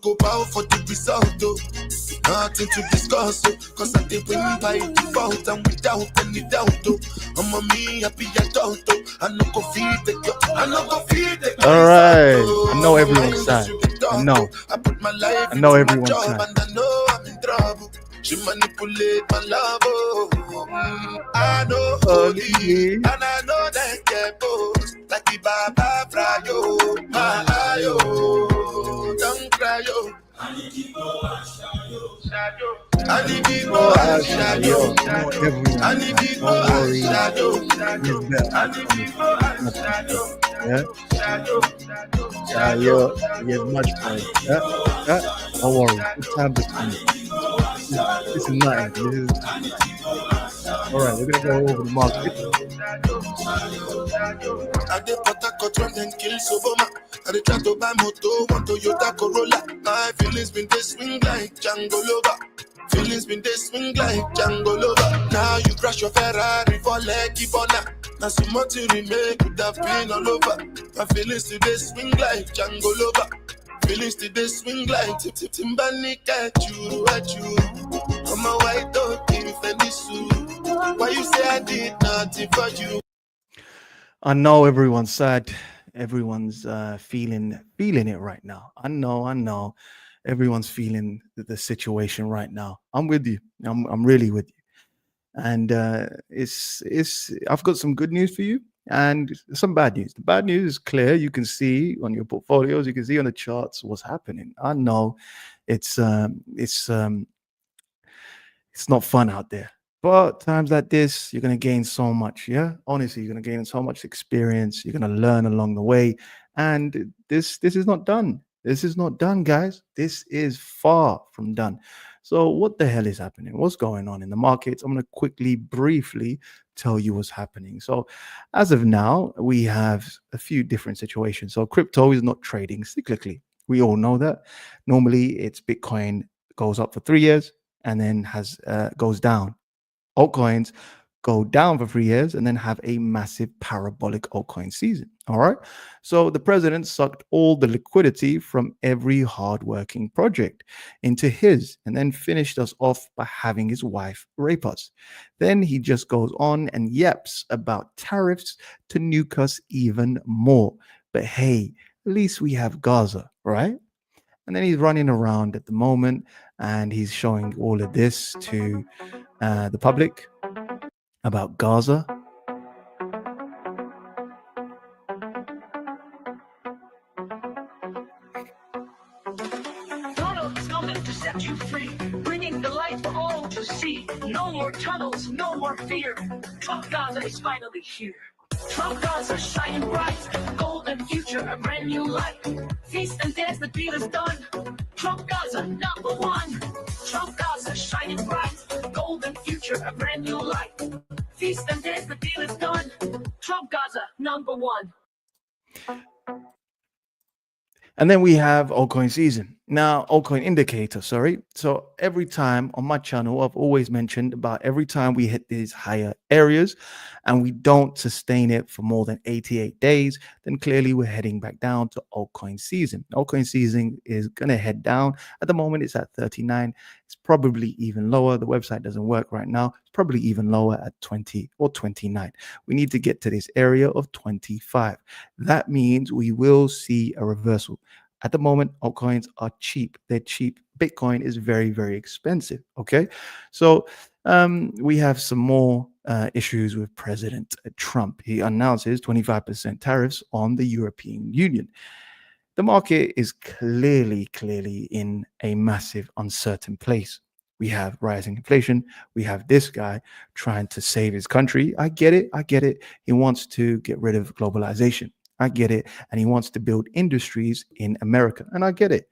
go bow for the result, though. Nothing to discuss, oh, cause I did win by default and without any doubt, oh. I'm a me happy adult, oh. I no go feed the girl, I no go feed the girl. All right, I know everyone's sad. I know. I put my life I know into my everyone's job sad. and I know I'm in trouble. She manipulate my love, oh. I know holy, and I know that get both. Like the Baba Frayo, my ayo, don't cry, yo. I need people shadow. I need people shadow. I need people shadow. I need people shadow. Yeah, shadow. You get much better. Don't worry, good time to come. This is nothing. This is all right. We're gonna go over the market. I did Port when then kill Soboma. I did try to buy moto, one Toyota Corolla. My feelings been they swing like Django Lover. Feelings been they swing like Django Lover. Now you crash your Ferrari for leggy bona. Now so much you remain could have been all over. My feelings today swing like Django Lover. Feelings today swing like Timbani at you. I'm a white dog in Fenisu. Why you say I did nothing for you? I know everyone's sad. Everyone's feeling it right now. I know. Everyone's feeling the situation right now. I'm with you. I'm really with you. And it's I've got some good news for you and some bad news. The bad news is clear. You can see on your portfolios, you can see on the charts what's happening. I know it's not fun out there. But times like this, you're going to gain so much. Yeah, honestly, you're going to gain so much experience. You're going to learn along the way. And this is not done. This is not done, guys. This is far from done. So what the hell is happening? What's going on in the markets? I'm going to briefly tell you what's happening. So as of now, we have a few different situations. So crypto is not trading cyclically. We all know that. Normally, it's Bitcoin goes up for 3 years and then goes down. Altcoins go down for 3 years and then have a massive parabolic altcoin season. All right. So the president sucked all the liquidity from every hardworking project into his and then finished us off by having his wife rape us. Then he just goes on and yaps about tariffs to nuke us even more. But hey, at least we have Gaza, right? And then he's running around at the moment and he's showing all of this to the public about Gaza. Donald's coming to set you free, bringing the light for all to see. No more tunnels, no more fear. Trump Gaza is finally here. Trump Gaza shining bright, golden future, a brand new light. Feast and dance, the deal is done. Trump Gaza, number one. Trump Gaza shining bright, golden future, a brand new light. Feast and dance, the deal is done. Trump Gaza, number one. And then we have altcoin season. Now, altcoin indicator, sorry. So every time on my channel, I've always mentioned about every time we hit these higher areas and we don't sustain it for more than 88 days, then clearly we're heading back down to altcoin season. Altcoin season is going to head down. At the moment, it's at 39. It's probably even lower. The website doesn't work right now. It's probably even lower at 20 or 29. We need to get to this area of 25. That means we will see a reversal. At the moment, altcoins are cheap. They're cheap. Bitcoin is very, very expensive. Okay. So we have some more issues with President Trump. He announces 25% tariffs on the European Union. The market is clearly in a massive uncertain place. We have rising inflation. We have this guy trying to save his country. I get it. He wants to get rid of globalization. I get it. And he wants to build industries in America. And I get it.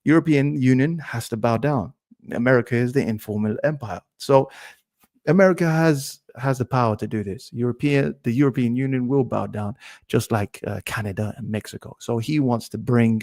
European Union has to bow down. America is the informal empire. So America has the power to do this. The European Union will bow down, just like Canada and Mexico. So he wants to bring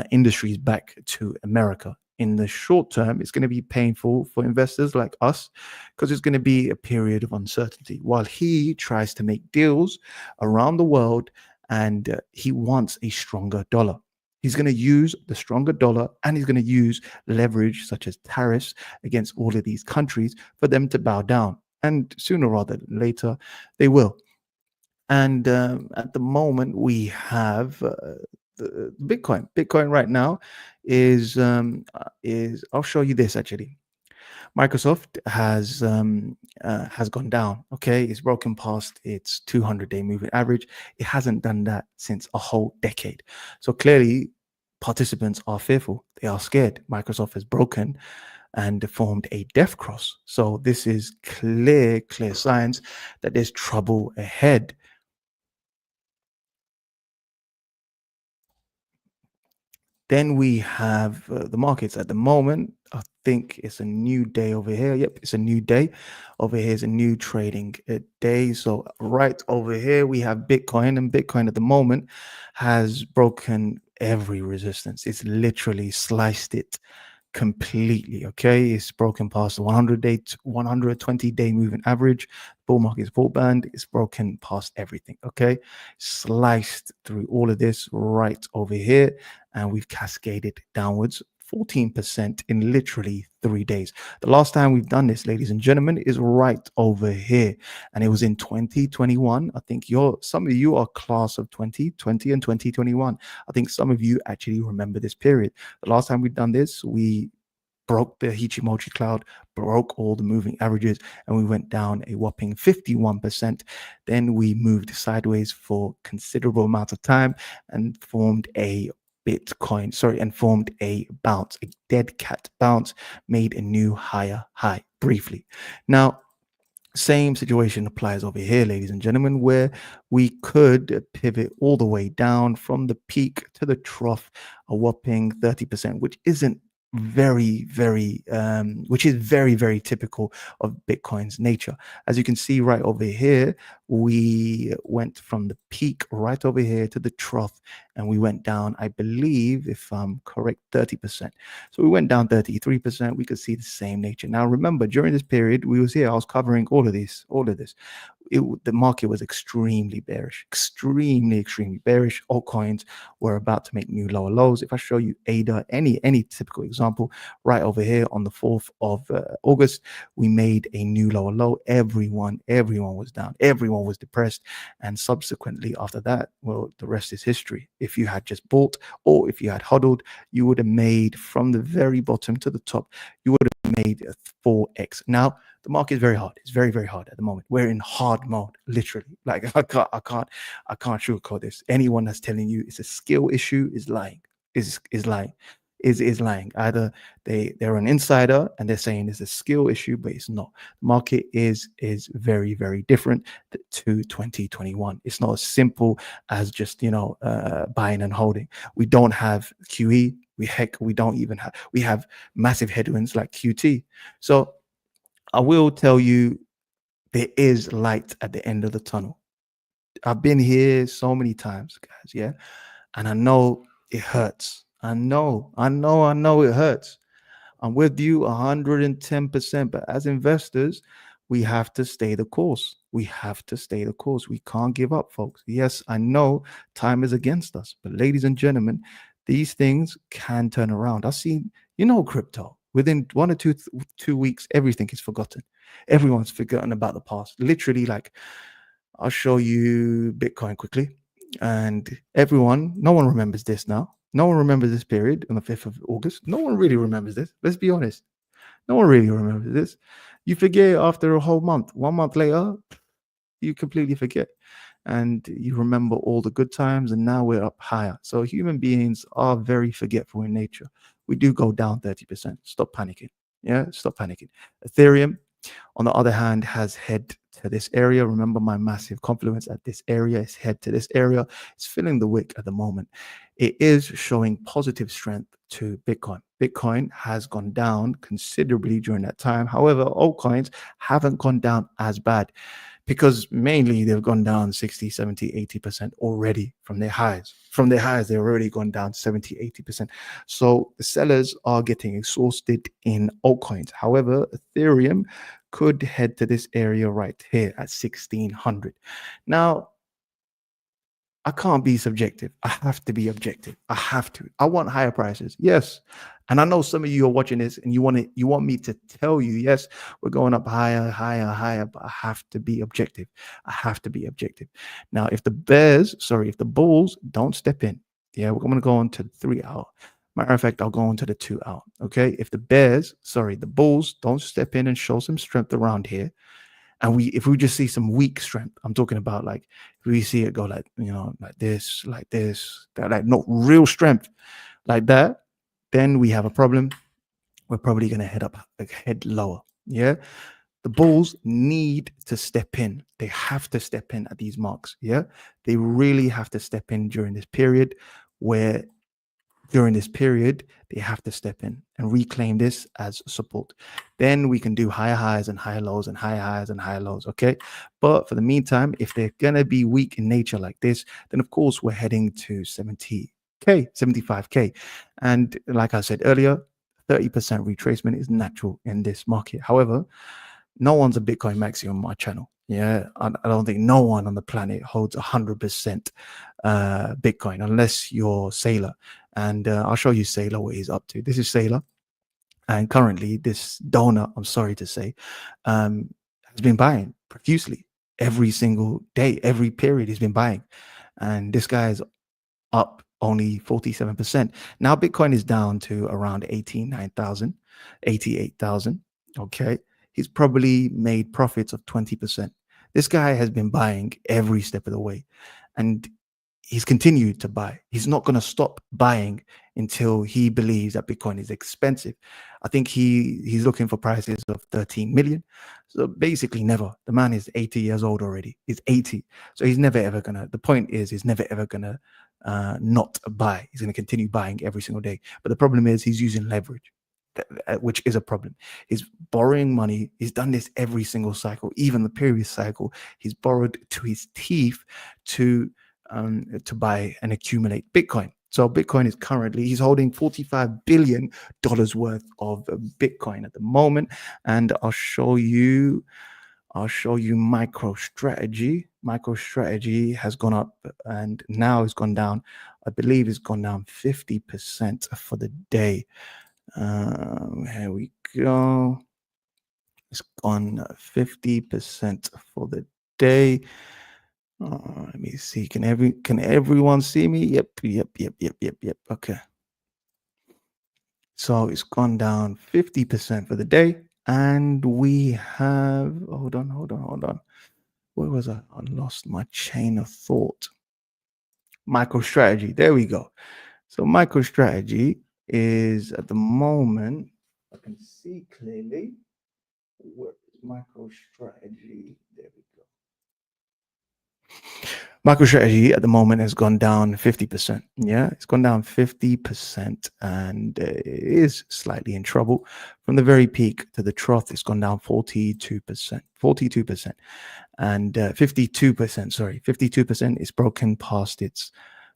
industries back to America. In the short term, it's going to be painful for investors like us because it's going to be a period of uncertainty while he tries to make deals around the world and he wants a stronger dollar. He's going to use the stronger dollar, and he's going to use leverage such as tariffs against all of these countries for them to bow down. And sooner rather than later, they will. And at the moment, we have the Bitcoin. Bitcoin right now is I'll show you this actually. Microsoft has gone down. Okay, it's broken past its 200-day moving average. It hasn't done that since a whole decade. So clearly, participants are fearful. They are scared. Microsoft has broken and formed a death cross. So this is clear signs that there's trouble ahead. Then we have the markets at the moment. I think it's a new day over here. Yep, it's a new day. Over here is a new trading day. So right over here we have Bitcoin, and Bitcoin at the moment has broken every resistance. It's literally sliced it completely. Okay, it's broken past the 120-day moving average. Bull market support band. It's broken past everything. Okay, sliced through all of this right over here, and we've cascaded downwards 14% in literally 3 days. The last time we've done this, ladies and gentlemen, is right over here, and it was in 2021. I think some of you are class of 2020 and 2021. I think some of you actually remember this period. The last time we've done this, we broke the Hichimochi cloud, broke all the moving averages, and we went down a whopping 51%. Then we moved sideways for considerable amount of time and formed a formed a bounce, a dead cat bounce, made a new higher high briefly. Now, same situation applies over here, ladies and gentlemen, where we could pivot all the way down from the peak to the trough, a whopping 30%, which isn't which is very typical of Bitcoin's nature. As you can see right over here, we went from the peak right over here to the trough, and we went down, I believe, if I'm correct, 30%. So we went down 33%. We could see the same nature. Now, remember, during this period, we was here, I was covering all of this. The market was extremely bearish, extremely bearish. Altcoins were about to make new lower lows. If I show you ADA, any typical example, right over here on the 4th of August, we made a new lower low. Everyone was down. Everyone was depressed. And subsequently after that, well, the rest is history. If you had just bought or if you had huddled, you would have made from the very bottom to the top, you would have made a 4x. Now, the market is very hard. It's very hard at the moment. We're in hard mode, literally. Like I can't sugarcoat this. Anyone that's telling you it's a skill issue is lying. Is lying. Is lying. Either they're an insider and they're saying it's a skill issue, but it's not. The market is very different to 2021. It's not as simple as just buying and holding. We don't have QE. We have massive headwinds like QT. So I will tell you, there is light at the end of the tunnel. I've been here so many times, guys, yeah, and I know it hurts. I know it hurts. I'm with you 110%, but as investors, we have to stay the course. We can't give up, folks. Yes, I know time is against us, but ladies and gentlemen, these things can turn around. I've seen, crypto. Within 1 or 2 weeks, everything is forgotten. Everyone's forgotten about the past. Literally, like, I'll show you Bitcoin quickly. And no one remembers this now. No one remembers this period on the 5th of August. No one really remembers this. Let's be honest. No one really remembers this. You forget after a whole month. 1 month later, you completely forget. And you remember all the good times, and now we're up higher. So human beings are very forgetful in nature. We do go down 30%. Stop panicking. Yeah, stop panicking. Ethereum, on the other hand, has head to this area. Remember my massive confluence at this area. It's head to this area. It's filling the wick at the moment. It is showing positive strength to Bitcoin. Bitcoin has gone down considerably during that time. However, altcoins haven't gone down as bad, because mainly they've gone down 60, 70, 80% already from their highs. From their highs, they've already gone down 70, 80%. So the sellers are getting exhausted in altcoins. However, Ethereum could head to this area right here at 1600. Now, I can't be subjective. I have to be objective. I have to. I want higher prices. Yes. And I know some of you are watching this and you want me to tell you, yes, we're going up higher, higher, higher, but I have to be objective. I have to be objective. Now, if the Bulls don't step in, yeah, we're going to go on to the 3 hour. Matter of fact, I'll go on to the 2 hour. Okay. If the Bulls don't step in and show some strength around here, and if we just see some weak strength, I'm talking about like if we see it go like like this, that, like not real strength like that, then we have a problem. We're probably gonna head lower. Yeah. The Bulls need to step in. They have to step in at these marks. Yeah. They really have to step in where during this period, they have to step in and reclaim this as support. Then we can do higher highs and higher lows and higher highs and higher lows. Okay. But for the meantime, if they're going to be weak in nature like this, then of course we're heading to 70K, 75K. And like I said earlier, 30% retracement is natural in this market. However, no one's a Bitcoin maxi on my channel. Yeah, I don't think no one on the planet holds 100% Bitcoin unless you're Sailor. And I'll show you Sailor what he's up to. This is Sailor. And currently, this donor, I'm sorry to say, has been buying profusely every single day, every period he's been buying. And this guy is up only 47%. Now, Bitcoin is down to around 89,000, 88,000. Okay. He's probably made profits of 20%. This guy has been buying every step of the way. And he's continued to buy. He's not going to stop buying until he believes that Bitcoin is expensive. I think he's looking for prices of 13 million. So basically never. The man is 80 years old already. He's 80. So he's never ever going to, the point is he's never ever going to not buy. He's going to continue buying every single day. But the problem is he's using leverage, which is a problem. He's borrowing money. He's done this every single cycle, even the previous cycle. He's borrowed to his teeth to buy and accumulate Bitcoin. So Bitcoin is currently, he's holding $45 billion worth of Bitcoin at the moment. And I'll show you MicroStrategy. MicroStrategy has gone up and now it's gone down. I believe it's gone down 50% for the day. Here we go. It's gone 50% for the day. Let me see. Can everyone see me? Yep. Okay. So it's gone down 50% for the day. And we have, hold on. Where was I? I lost my chain of thought. MicroStrategy. There we go. So MicroStrategy is at the moment, I can see clearly. Where is MicroStrategy? There we go. MicroStrategy at the moment has gone down 50%. Yeah, it's gone down 50% and it is slightly in trouble. From the very peak to the trough, it's gone down 42%. And 52%, sorry, 52% is broken past its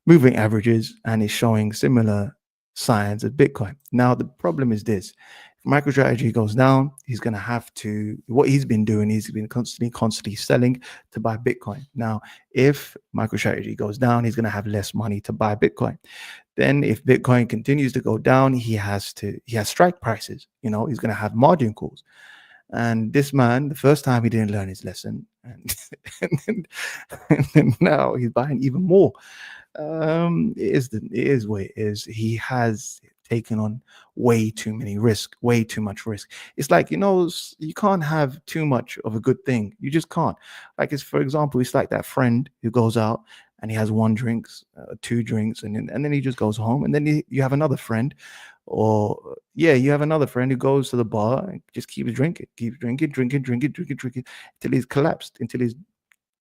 moving averages and is showing similar signs of Bitcoin. Now, the problem is this. If MicroStrategy goes down, he's going to have to, what he's been doing, he's been constantly selling to buy Bitcoin. Now, if MicroStrategy goes down, he's going to have less money to buy Bitcoin. Then if Bitcoin continues to go down, he has strike prices. He's going to have margin calls. And this man, the first time he didn't learn his lesson, and then now he's buying even more. It is what it is. He has taken on way too much risk. It's like, you can't have too much of a good thing. You just can't. Like, for example, it's like that friend who goes out and he has 1 drink, 2 drinks, and then he just goes home. And then you have another friend, you have another friend who goes to the bar and just keeps drinking until he's collapsed, until he's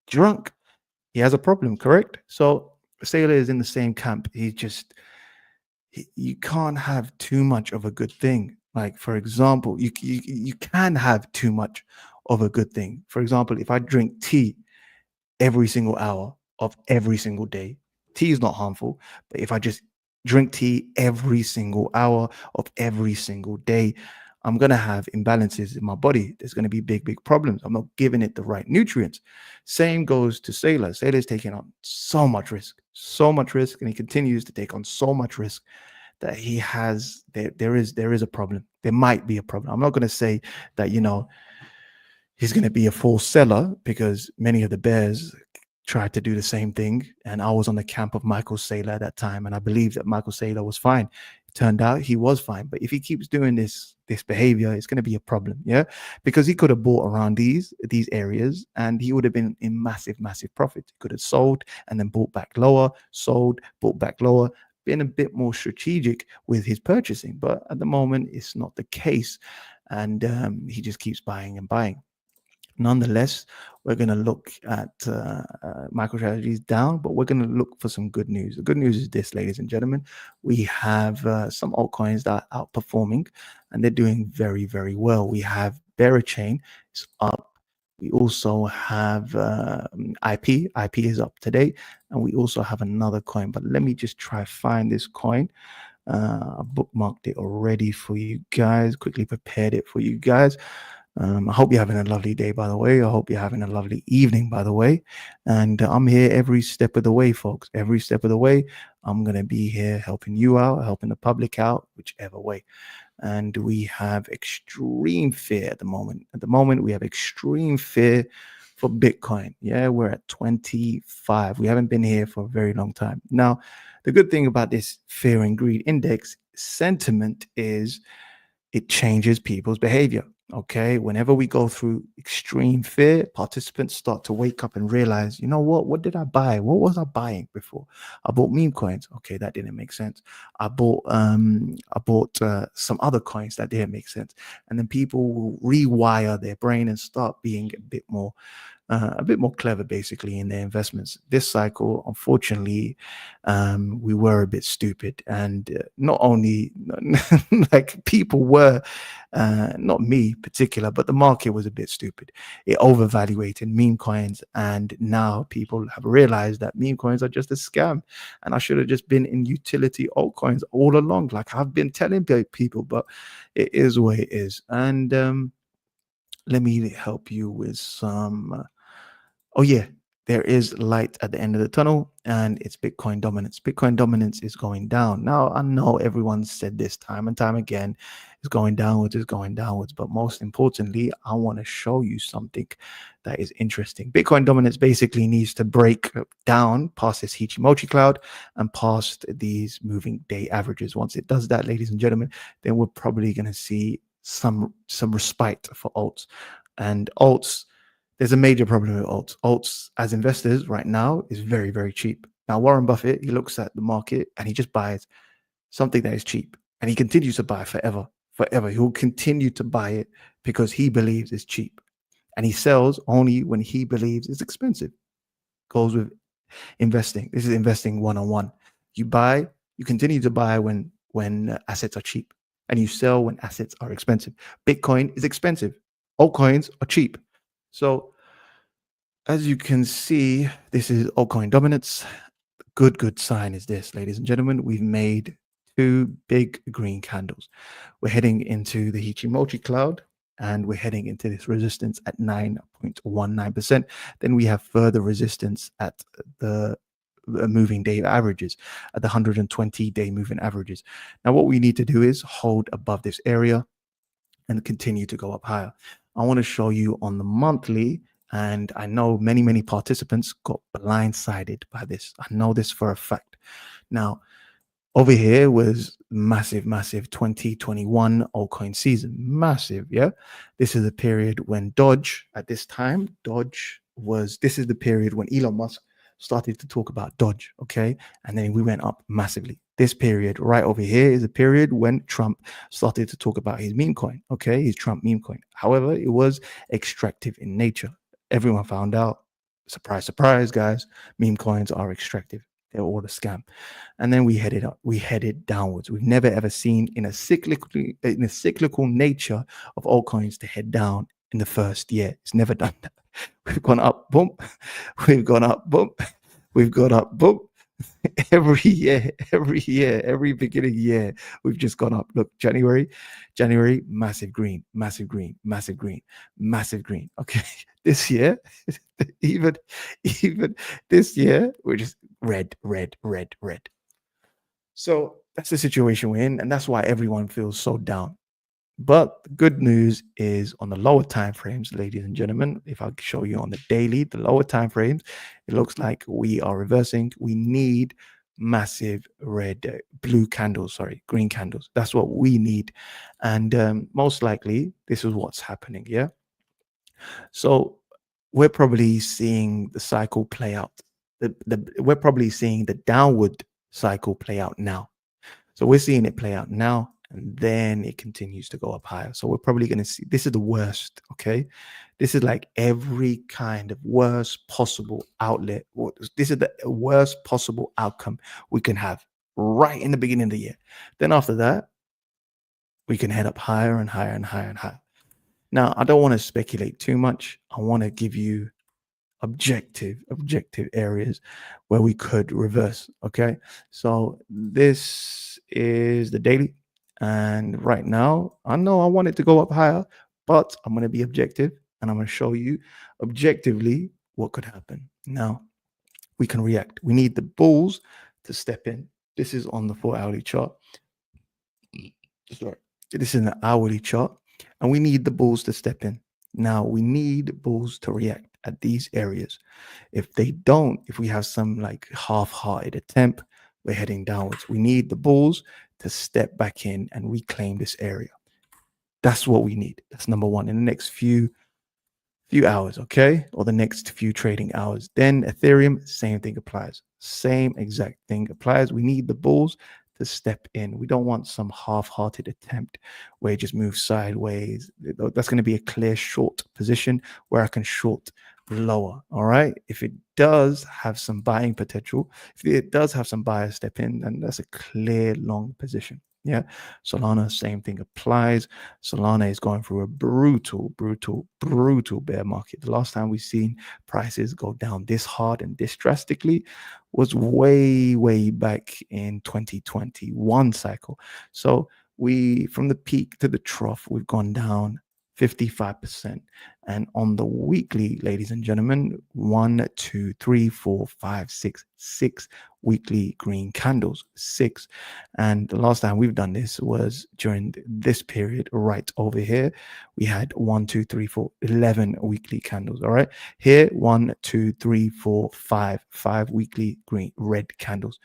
drunk. He has a problem, correct? So Sailor is in the same camp. You can't have too much of a good thing. Like, for example, you can have too much of a good thing. For example, if I drink tea every single hour of every single day, tea is not harmful. But if I just drink tea every single hour of every single day, I'm going to have imbalances in my body. There's going to be big problems. I'm not giving it the right nutrients. Same goes to Sailor. Sailor's taking on so much risk, and he continues to take on so much risk that he has. There is a problem. There might be a problem. I'm not going to say that he's going to be a full seller, because many of the bears tried to do the same thing. And I was on the camp of Michael Saylor at that time, and I believe that Michael Saylor was fine. It turned out he was fine. But if he keeps doing this behavior, it's going to be a problem. Yeah. Because he could have bought around these areas, and he would have been in massive profit. He could have sold and then bought back lower, sold, bought back lower, been a bit more strategic with his purchasing. But at the moment, it's not the case. And he just keeps buying and buying. Nonetheless, we're going to look at MicroStrategy's down, but we're going to look for some good news. The good news is this, ladies and gentlemen. We have some altcoins that are outperforming, and they're doing very well. We have Bearer Chain is up. We also have IP. IP is up today, and we also have another coin. But let me just try find this coin. I bookmarked it already for you guys. Quickly prepared it for you guys. I hope you're having a lovely day, by the way. I hope you're having a lovely evening, by the way. And I'm here every step of the way, folks. Every step of the way, I'm going to be here helping you out, helping the public out, whichever way. And we have extreme fear at the moment. At the moment, we have extreme fear for Bitcoin. Yeah, we're at 25. We haven't been here for a very long time. Now, the good thing about this fear and greed index sentiment is it changes people's behavior. Okay, whenever we go through extreme fear, participants start to wake up and realize, you know what did I buy? What was I buying before? I bought meme coins. Okay, that didn't make sense. I bought some other coins that didn't make sense. And then people will rewire their brain and start being a bit more clever, basically, in their investments. This cycle, unfortunately, we were a bit stupid, and not only like people were, not me particular, but the market was a bit stupid. It overvaluated meme coins, and now people have realized that meme coins are just a scam, and I should have just been in utility altcoins all along, like I've been telling people. But it is what it is. And let me help you with some. Oh yeah, there is light at the end of the tunnel, and it's Bitcoin dominance. Bitcoin dominance is going down. Now, I know everyone said this time and time again, it's going downwards, but most importantly, I want to show you something that is interesting. Bitcoin dominance basically needs to break down past this Hichimochi cloud and past these moving day averages. Once it does that, ladies and gentlemen, then we're probably going to see some respite for alts. And alts, there's a major problem with alts. Alts, as investors right now, is very cheap. Now, Warren Buffett, he looks at the market and he just buys something that is cheap, and he continues to buy forever. He will continue to buy it because he believes it's cheap, and he sells only when he believes it's expensive. Goes with investing. This is investing one-on-one. You continue to buy when assets are cheap, and you sell when assets are expensive. Bitcoin is expensive. Altcoins are cheap. So as you can see, this is altcoin dominance. Good sign is this, ladies and gentlemen. We've made two big green candles. We're heading into the Hichimochi cloud, and we're heading into this resistance at 9.19%. Then we have further resistance at the moving day averages, at the 120-day moving averages. Now, what we need to do is hold above this area and continue to go up higher. I want to show you on the monthly, and I know many participants got blindsided by this. I know this for a fact. Now, over here was massive 2021 altcoin season. Massive, yeah? This is a period when Doge, at this time, this is the period when Elon Musk started to talk about Doge, okay? And then we went up massively. This period right over here is a period when Trump started to talk about his meme coin, okay? His Trump meme coin. However, it was extractive in nature. Everyone found out, surprise, guys, meme coins are extractive. They're all a scam. And then we headed downwards. We've never ever seen in a cyclical nature of altcoins to head down in the first year. It's never done that. We've gone up, boom. We've gone up, boom. We've gone up, boom. every beginning year, we've just gone up. Look, January, massive green, massive green, massive green, massive green. Okay, this year, even even this year, we're just red, red, red, red. So that's the situation we're in, and that's why everyone feels so down. But the good news is on the lower time frames, ladies and gentlemen. If I show you on the daily, the lower time frames, it looks like we are reversing. We need massive blue candles, sorry, green candles. That's what we need, and most likely this is what's happening. Yeah, so we're probably seeing the cycle play out. We're probably seeing the downward cycle play out now. So we're seeing it play out now, and then it continues to go up higher. So we're probably going to see this is the worst. Okay, this is like every kind of worst possible outlet. This is the worst possible outcome we can have right in the beginning of the year. Then after that, we can head up higher and higher and higher and higher. Now, I don't want to speculate too much. I want to give you objective areas where we could reverse. Okay, so this is the daily, and right now I know I want it to go up higher, but I'm going to be objective, and I'm going to show you objectively what could happen. Now we can react. We need the bulls to step in. This is on the 4 hourly chart. Sorry, this is an hourly chart, and we need the bulls to step in. Now we need bulls to react at these areas. If they don't, if we have some like half-hearted attempt, we're heading downwards. We need the bulls to step back in and reclaim this area. That's what we need. That's number one in the next few hours, okay? Or the next few trading hours. Then Ethereum, same thing applies. Same exact thing applies. We need the bulls to step in. We don't want some half-hearted attempt where it just moves sideways. That's going to be a clear short position where I can short lower. All right. If it does have some buying potential, if it does have some buyers step in, then that's a clear long position. Yeah. Solana, same thing applies. Solana is going through a brutal bear market. The last time we've seen prices go down this hard and this drastically was way back in 2021 cycle. So we, from the peak to the trough, we've gone down 55%. And on the weekly, ladies and gentlemen, 1, 2, 3, 4, 5, 6, 6 weekly green candles, 6. And the last time we've done this was during this period right over here. We had 1, 2, 3, 4, 11 weekly candles. All right. Here, 1, 2, 3, 4, 5 weekly green red candles.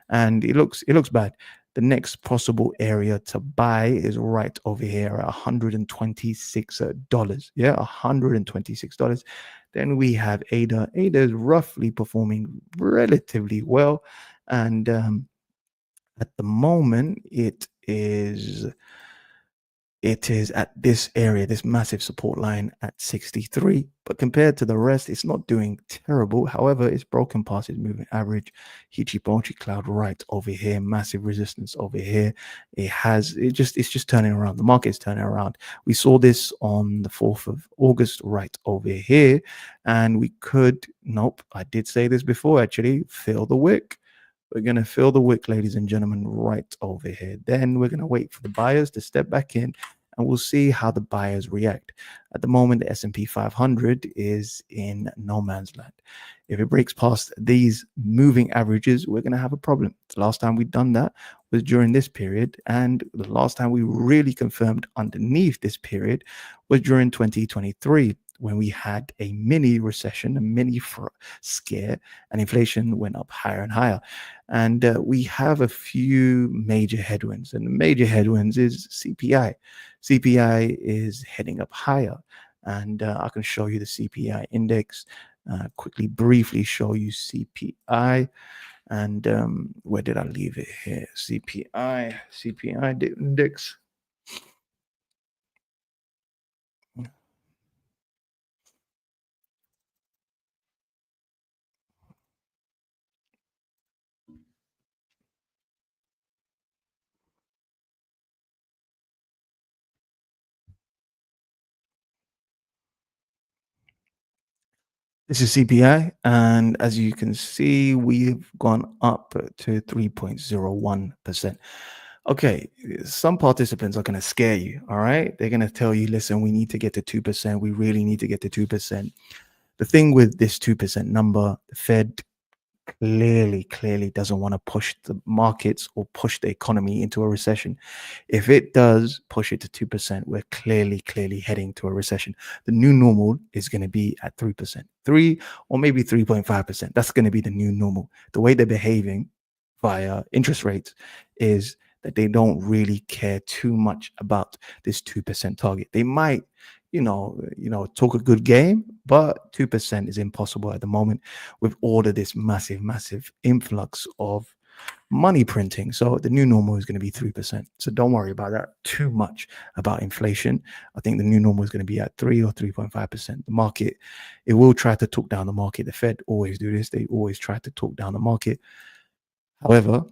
And it looks bad. The next possible area to buy is right over here at $126. Yeah, $126. Then we have ADA. ADA is roughly performing relatively well. And at the moment, it is at this area, this massive support line at 63. But compared to the rest, it's not doing terrible. However, it's broken past its moving average. Hichibochi cloud right over here, massive resistance over here. It's just turning around. The market is turning around. We saw this on the 4th of August right over here. And we could, nope, I did say this before actually, fill the wick. We're going to fill the wick, ladies and gentlemen, right over here. Then we're going to wait for the buyers to step back in, and we'll see how the buyers react. At the moment, the S&P 500 is in no man's land. If it breaks past these moving averages, we're going to have a problem. The last time we've done that was during this period, and the last time we really confirmed underneath this period was during 2023, when we had a mini recession, a mini scare, and inflation went up higher and higher. And we have a few major headwinds, and the major headwinds is CPI. CPI is heading up higher, and I can show you the CPI index. Quickly, briefly show you CPI. And where did I leave it here? CPI index. This is CPI, and as you can see, we've gone up to 3.01%. Okay, some participants are going to scare you. All right, they're going to tell you, listen, we need to get to 2%. We really need to get to 2%. The thing with this 2% number, the Fed clearly doesn't want to push the markets or push the economy into a recession. If it does push it to 2%, we're clearly heading to a recession. The new normal is going to be at 3%, 3 or maybe 3.5%. That's going to be the new normal. The way they're behaving via interest rates is that they don't really care too much about this 2% target. They might, talk a good game, but 2% is impossible at the moment with all of this massive influx of money printing. So the new normal is going to be 3%. So don't worry about that too much about inflation. I think the new normal is going to be at 3 or 3.5%. The market, it will try to talk down the market. The Fed always do this. They always try to talk down the market. However,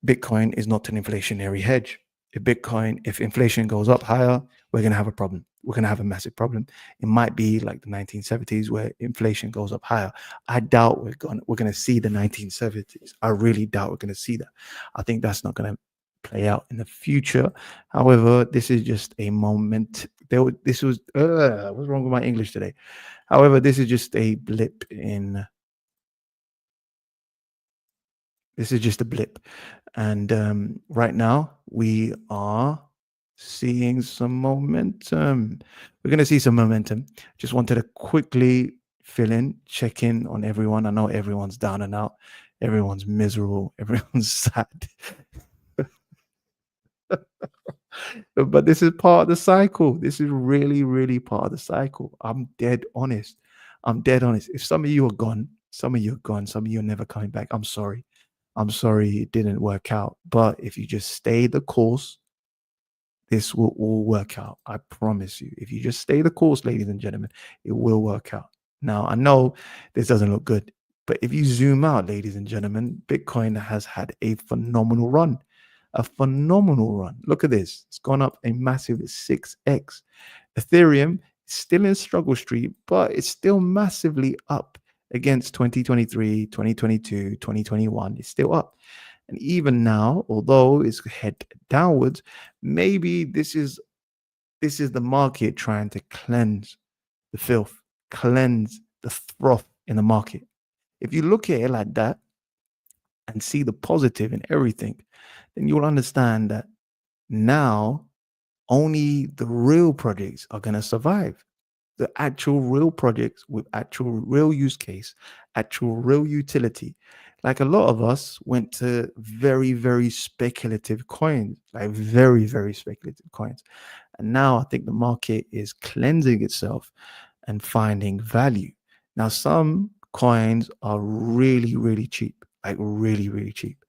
Bitcoin is not an inflationary hedge. If inflation goes up higher, we're going to have a problem. We're going to have a massive problem. It might be like the 1970s where inflation goes up higher. I doubt we're going to see the 1970s. I really doubt we're going to see that. I think that's not going to play out in the future. However, this is just a moment. What's wrong with my English today? However, this is just a blip in. This is just a blip. And right now, we are seeing some momentum. We're going to see some momentum. Just wanted to quickly check in on everyone. I know everyone's down and out. Everyone's miserable. Everyone's sad. But this is part of the cycle. This is really part of the cycle. I'm dead honest. If some of you are gone, some of you are never coming back. I'm sorry it didn't work out. But if you just stay the course, this will all work out. I promise you. If you just stay the course, ladies and gentlemen, it will work out. Now, I know this doesn't look good, but if you zoom out, ladies and gentlemen, Bitcoin has had a phenomenal run. Look at this. It's gone up a massive 6x. Ethereum is still in struggle street, but it's still massively up against 2023, 2022, 2021. It's still up. And even now, although it's head downwards, maybe this is the market trying to cleanse the filth, cleanse the froth in the market. If you look at it like that and see the positive in everything, then you'll understand that now only the real projects are going to survive. The actual real projects with actual real use case, actual real utility. Like a lot of us went to very speculative coins, like very speculative coins. And now I think the market is cleansing itself and finding value. Now, some coins are really cheap, like really cheap.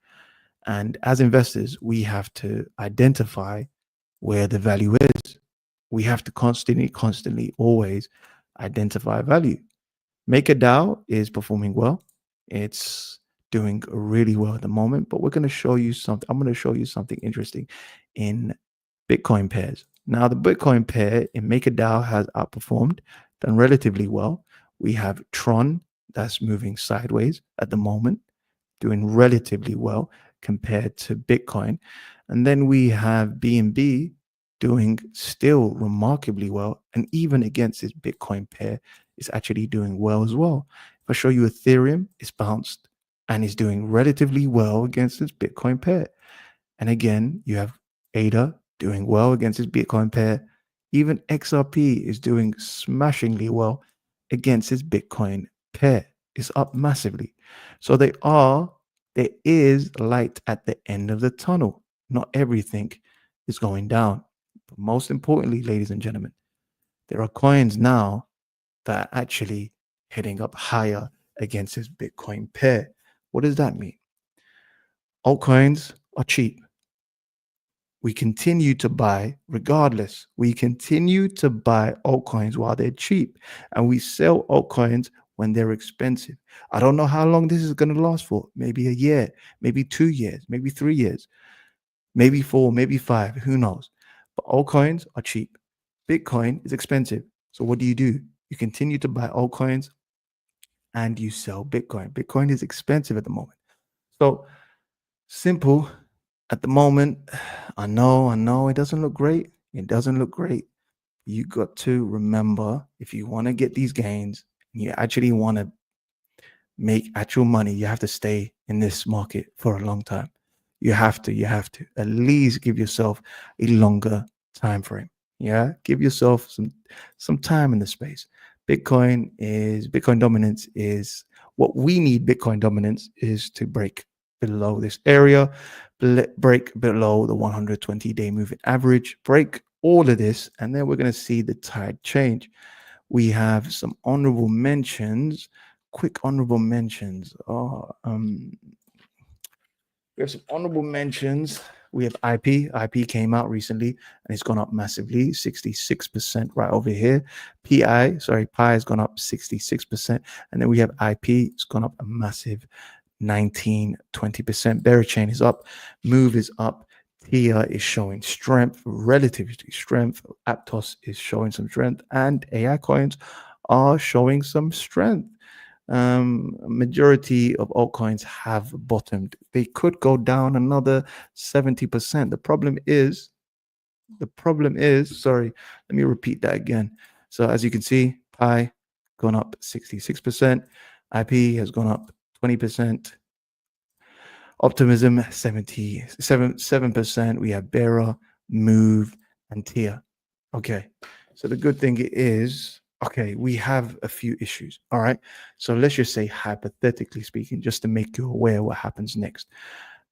And as investors, we have to identify where the value is. We have to constantly, always identify value. MakerDAO is performing well. It's doing really well at the moment, but we're going to show you something. I'm going to show you something interesting in Bitcoin pairs. Now, the Bitcoin pair in MakerDAO has outperformed, done relatively well. We have Tron that's moving sideways at the moment, doing relatively well compared to Bitcoin. And then we have BNB doing still remarkably well. And even against this Bitcoin pair, it's actually doing well as well. If I show you Ethereum, it's bounced and is doing relatively well against its Bitcoin pair. And again, you have ADA doing well against its Bitcoin pair. Even XRP is doing smashingly well against its Bitcoin pair. It's up massively. So there is light at the end of the tunnel. Not everything is going down. But most importantly, ladies and gentlemen, there are coins now that are actually heading up higher against this Bitcoin pair. What does that mean? Altcoins are cheap. We continue to buy regardless. We continue to buy altcoins while they're cheap, and we sell altcoins when they're expensive. I don't know how long this is going to last for. Maybe a year, maybe 2 years, maybe 3 years, maybe 4, maybe 5. Who knows? But altcoins are cheap. Bitcoin is expensive. So what do? You continue to buy altcoins and you sell Bitcoin. Bitcoin is expensive at the moment. So simple at the moment. I know it doesn't look great. It doesn't look great. You got to remember, if you want to get these gains, you actually want to make actual money, you have to stay in this market for a long time. You have to at least give yourself a longer time frame. Yeah, give yourself some time in the space. Bitcoin dominance is what we need. Bitcoin dominance is to break below this area, break below the 120-day moving average, break all of this, and then we're going to see the tide change. We have some honorable mentions, quick honorable mentions. We have some honorable mentions. We have IP. IP came out recently and it's gone up massively, 66% right over here. Pi has gone up 66%. And then we have IP, it's gone up a massive 19-20%. Bearer chain is up, Move is up. Tia is showing strength, relatively strength. Aptos is showing some strength, and AI coins are showing some strength. Majority of altcoins have bottomed. They could go down another 70%. The problem is, sorry, let me repeat that again. So as you can see, Pi gone up 66%, IP has gone up 20%, Optimism 7%. We have Bearer, Move, and Tia. Okay, so the good thing is, okay, we have a few issues. All right, so let's just say, hypothetically speaking, just to make you aware what happens next.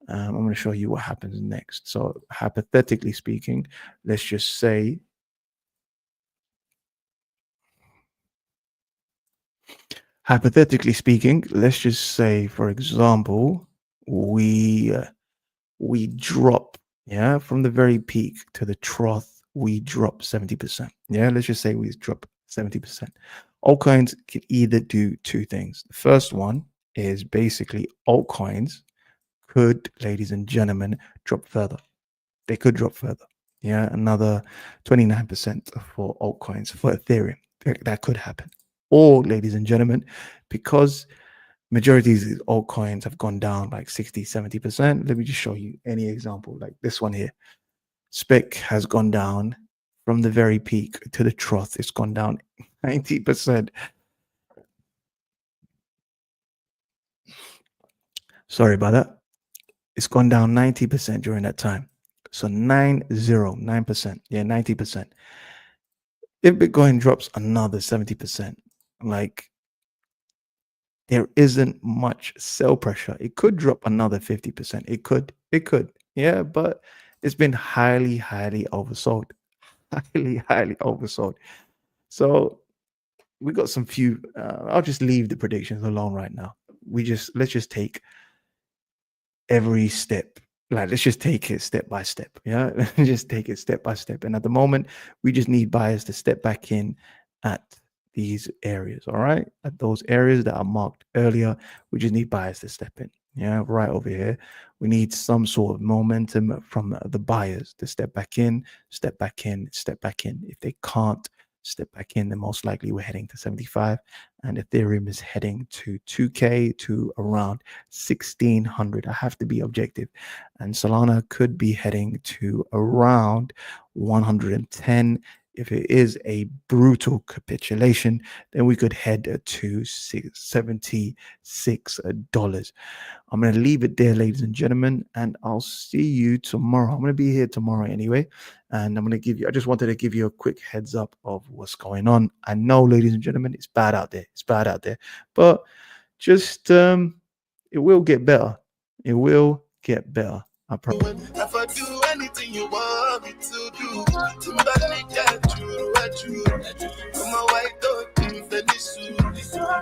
I'm going to show you what happens next. So hypothetically speaking, let's just say, for example, we drop, yeah, from the very peak to the trough, we drop 70%. Yeah, let's just say we drop 70%. Altcoins can either do two things. The first one is basically altcoins could, ladies and gentlemen, drop further. They could drop further. Yeah, another 29% for altcoins for Ethereum. That could happen. Or, ladies and gentlemen, because majority of these altcoins have gone down like 60-70%. Let me just show you any example like this one here. Spec has gone down from the very peak to the trough. It's gone down 90%. Sorry about that. It's gone down 90% during that time. So 9%. Yeah, 90%. If Bitcoin drops another 70%, like, there isn't much sell pressure. It could drop another 50%. It could. Yeah, but it's been highly oversold. Highly oversold. So we got some few. I'll just leave the predictions alone right now. Let's just take every step. Like, let's just take it step by step. Yeah, let's just take it step by step. And at the moment, we just need buyers to step back in at these areas. All right, at those areas that are marked earlier, we just need buyers to step in. Yeah, right over here, we need some sort of momentum from the buyers to step back in. If they can't step back in, then most likely we're heading to 75, and Ethereum is heading to 2K to around 1600. I have to be objective, and Solana could be heading to around 110. If it is a brutal capitulation, then we could head to $76. I'm going to leave it there, ladies and gentlemen, and I'll see you tomorrow. I'm going to be here tomorrow anyway, and I just wanted to give you a quick heads up of what's going on. I know, ladies and gentlemen, it's bad out there. But just, it will get better. I promise. If I do anything you want me to do, somebody get you. I'm a white dog in Venezuela.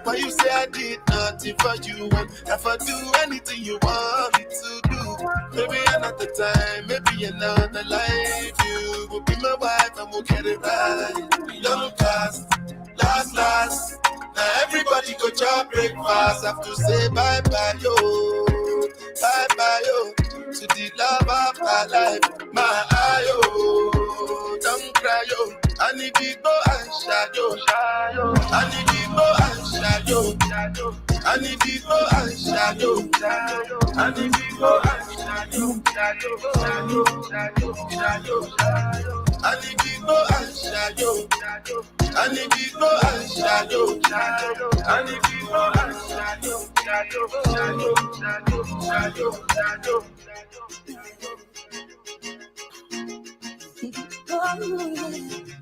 Why you say I did nothing for you? If I do anything you want me to do, maybe another time, maybe another life, you will be my wife and we'll get it right. Young cast, last. Now everybody go chop breakfast. Have to say bye-bye, yo. Bye-bye, yo. To the love of my life, my eye, yo. Don't cry, yo. I need to go and shadow. I need to go and shadow. And if you go and shadow, and if you go and shadow, and if you go and shadow, and if you go and shadow, and if you go and shadow.